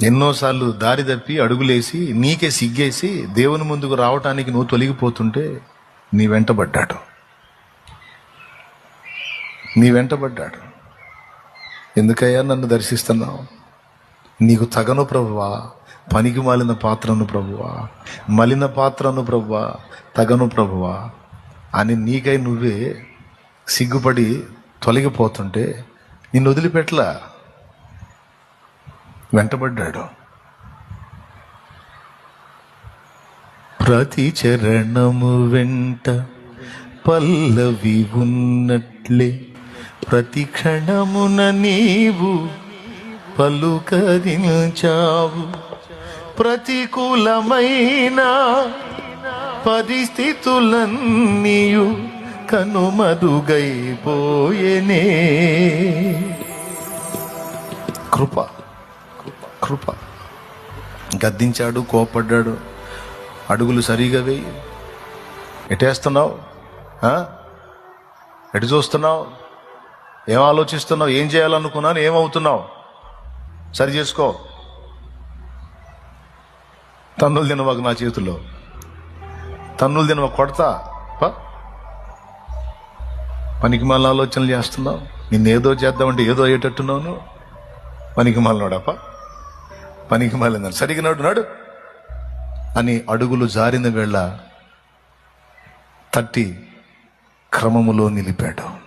ఎన్నోసార్లు దారి తప్పి అడుగులేసి నీకే సిగ్గేసి దేవుని ముందుకు రావటానికి నువ్వు తొలగిపోతుంటే నీ వెంటబడ్డాడు. ఎందుకయ్యా నన్ను దర్శిస్తున్నావు? నీకు తగను ప్రభువా, పనికి మాలిన పాత్రను ప్రభువా, మలిన పాత్రను ప్రభువా, తగను ప్రభువా అని నీకై నువ్వే సిగ్గుపడి తొలగిపోతుంటే నిన్ను వదిలిపెట్టలా, వెంటబడ్డాడు. ప్రతి చరణము వెంట పల్లవి ఉన్నట్లే ప్రతి క్షణమున నీవు పలుకరించావు. ప్రతికూలమైన పరిస్థితులన్నీయు కనుమరుగైపోయేనే. కృప కృప. గద్దించాడు, కోపడ్డాడు. అడుగులు సరిగా వేయి. ఎటేస్తున్నావు? ఎటు చూస్తున్నావు? ఏం ఆలోచిస్తున్నావు? ఏం చేయాలనుకున్నాను? ఏమవుతున్నావు? సరి చేసుకో. తన్నులు తినవాకు నా చేతుల్లో. తన్నులు తినవ కొడతా. పనికి మళ్ళీ ఆలోచనలు చేస్తున్నావు. నిన్నేదో చేద్దామంటే ఏదో అయ్యేటట్టున్నావు. పనికి మాలినోడప్ప, పనికి మాలిందని సరిగా నాడు అని అడుగులు జారిన వేళ తట్టి క్రమములో నిలిపాడు.